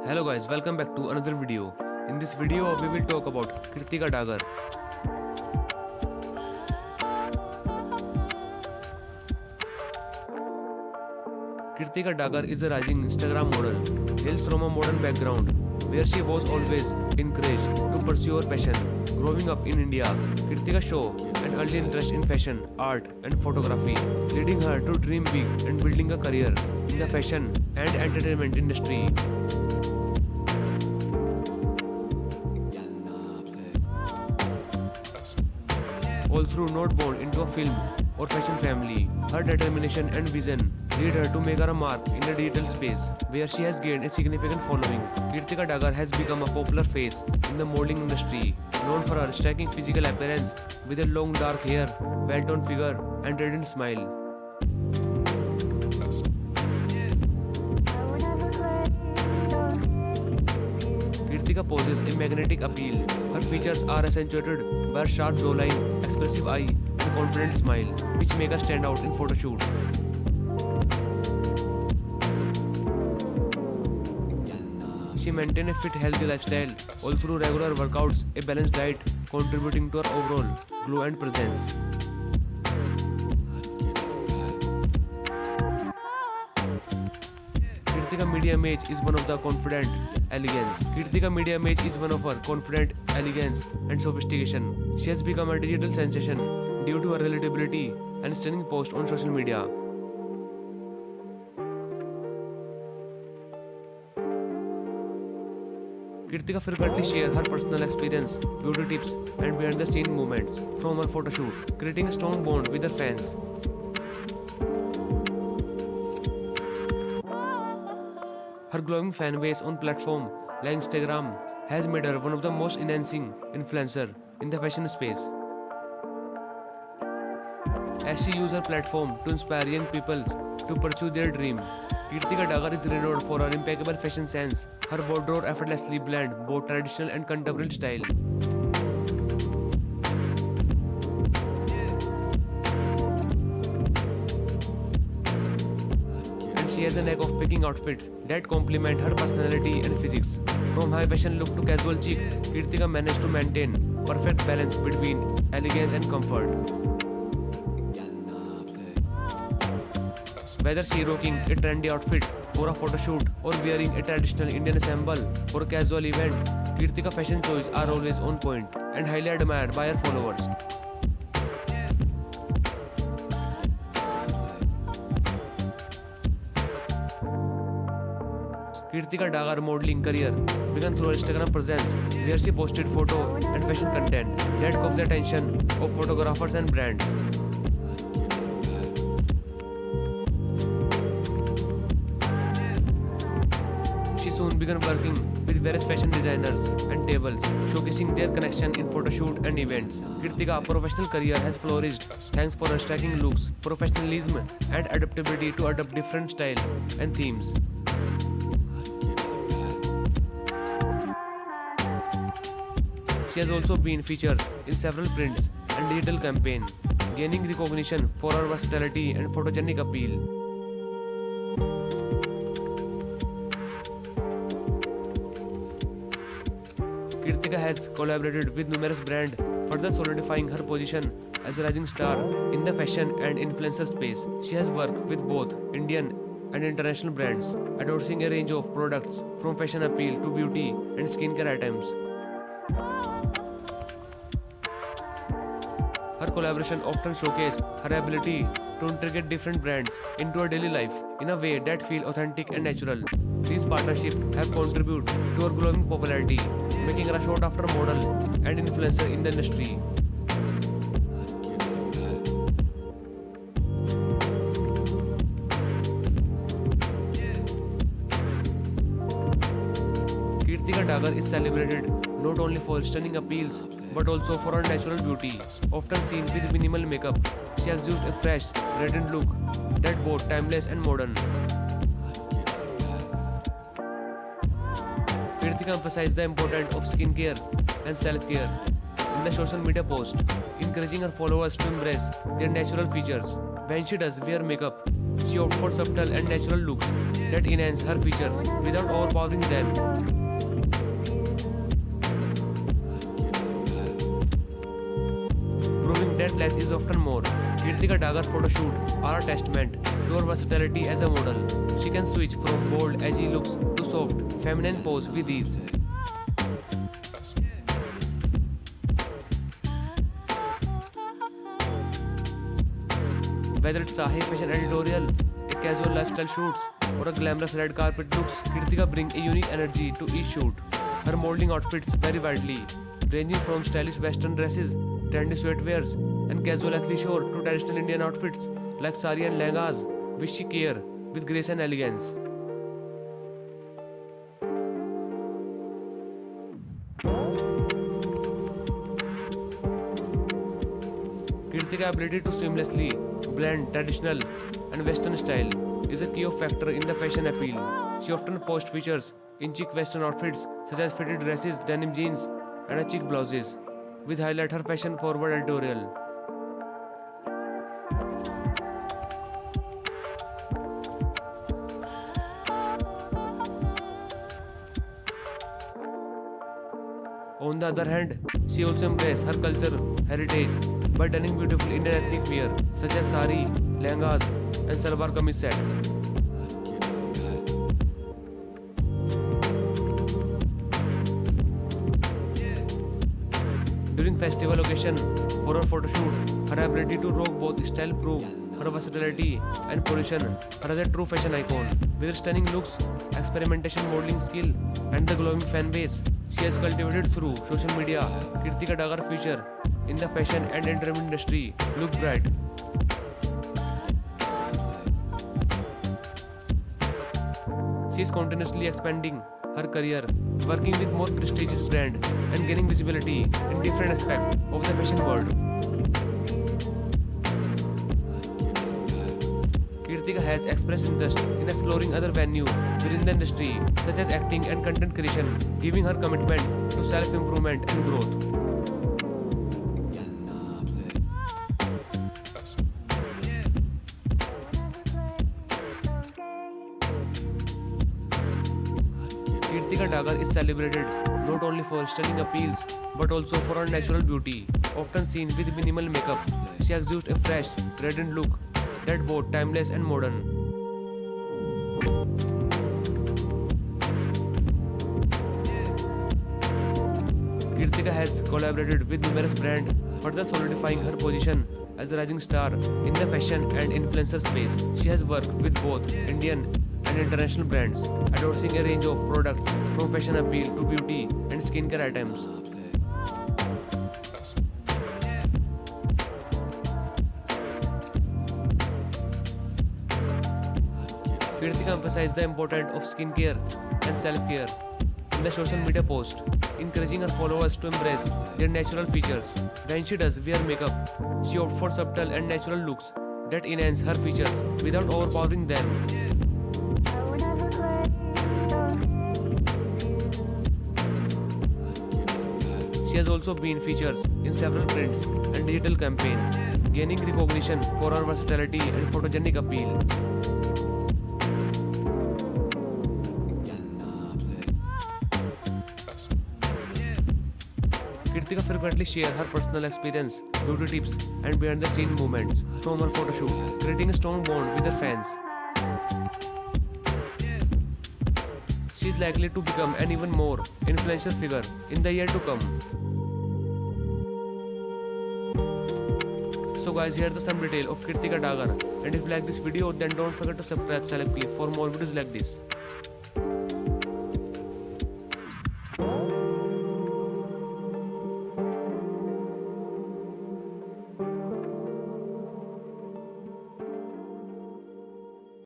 Hello guys, welcome back to another video. In this video we will talk about Kritika Dagar. Kritika Dagar is a rising Instagram model, hails from a modern background where she was always encouraged to pursue her passion. Growing up in India, Kritika showed an early interest in fashion, art and photography, leading her to dream big and building a career in the fashion and entertainment industry. Although not born into a film or fashion family, her determination and vision lead her to make her a mark in the digital space, where she has gained a significant following. Kritika Dagar has become a popular face in the modeling industry, known for her striking physical appearance with a long dark hair, well-toned figure, and radiant smile. Kritika possesses a magnetic appeal. Her features are accentuated by her sharp jawline, expressive eye, and confident smile, which make her stand out in photoshoot. She maintains a fit, healthy lifestyle, all through regular workouts, a balanced diet, contributing to her overall glow and presence. Kritika media image is one of the confident elegance. Kritika media image is one of her confident elegance and sophistication. She has become a digital sensation due to her relatability and stunning posts on social media. Kritika frequently shares her personal experience, beauty tips, and behind the scene moments from her photoshoot, creating a strong bond with her fans. Her glowing fan base on platforms like Instagram has made her one of the most enhancing influencers in the fashion space. As she uses her platform to inspire young people to pursue their dream, Kritika Dagar is renowned for her impeccable fashion sense. Her wardrobe effortlessly blends both traditional and contemporary style. She has a knack of picking outfits that complement her personality and physics. From high fashion look to casual chic, Kritika managed to maintain perfect balance between elegance and comfort. Whether she rocking a trendy outfit for a photo shoot or wearing a traditional Indian ensemble for a casual event, Kritika fashion choices are always on point and highly admired by her followers. Kritika Dagar modeling career began through her Instagram presence, where she posted photo and fashion content that caught the attention of photographers and brands. She soon began working with various fashion designers and labels, showcasing their connection in photoshoot and events. Kritika's professional career has flourished thanks for her striking looks, professionalism, and adaptability to adopt different styles and themes. She has also been featured in several prints and digital campaigns, gaining recognition for her versatility and photogenic appeal. Kritika has collaborated with numerous brands, further solidifying her position as a rising star in the fashion and influencer space. She has worked with both Indian and international brands, endorsing a range of products from fashion appeal to beauty and skincare items. Her collaboration often showcase her ability to integrate different brands into her daily life in a way that feels authentic and natural. These partnerships have contributed to her growing popularity, making her a sought-after model and influencer in the industry. Kritika Dagar is celebrated not only for stunning appeals but also for her natural beauty. Often seen with minimal makeup, she exudes a fresh, radiant look that both timeless and modern. Kritika emphasizes the importance of skincare and self-care in the social media post, encouraging her followers to embrace their natural features. When she does wear makeup, She opts for subtle and natural looks that enhance her features without overpowering them. Proving that less is often more. Kirtika Dagar photoshoot are a testament to her versatility as a model. She can switch from bold, edgy looks to soft, feminine pose with ease. Whether it's a high fashion editorial, a casual lifestyle shoots, or a glamorous red carpet looks, Kirtika brings a unique energy to each shoot. Her modeling outfits vary widely, ranging from stylish western dresses, trendy sweatwears, and casual athleisure to traditional Indian outfits like sari and lehengas, which she care with grace and elegance. Kirtika's ability to seamlessly blend traditional and western style is a key factor in the fashion appeal. She often posts features in chic western outfits such as fitted dresses, denim jeans, and a chic blouses, which highlight her fashion-forward editorial. On the other hand, she also embraces her culture heritage by donning beautiful Indian ethnic wear such as sari, lehengas, and salwar kameez set. During festival occasion, for her photoshoot, her ability to rock both style prove her versatility and position her as a true fashion icon. With her stunning looks, experimentation modeling skill, and the glowing fan base she has cultivated through social media, Kirtika Dagar future in the fashion and entertainment industry look bright. She is continuously expanding her career, working with more prestigious brands and gaining visibility in different aspects of the fashion world. Kirtika has expressed interest in exploring other venues within the industry, such as acting and content creation, giving her commitment to self-improvement and growth. Kirtika Dagar is celebrated not only for her stunning appeals but also for her natural beauty. Often seen with minimal makeup, she exudes a fresh, radiant look that both timeless and modern. Kirtika has collaborated with numerous brands, further solidifying her position as a rising star in the fashion and influencer space. She has worked with both Indian and international brands, endorsing a range of products from fashion appeal to beauty and skincare items. Kirtika emphasized the importance of skincare and self-care in the social media post, encouraging her followers to embrace their natural features. When she does wear makeup, she opts for subtle and natural looks that enhance her features without overpowering them. She has also been featured in several prints and digital campaigns, gaining recognition for her versatility and photogenic appeal. Kirtika frequently shares her personal experience, beauty tips, and behind-the-scene moments from her photoshoot, creating a strong bond with her fans. She is likely to become an even more influential figure in the year to come. So guys, here's some detail of Kirtika Dagar, and if you like this video then don't forget to subscribe Select Clip for more videos like this.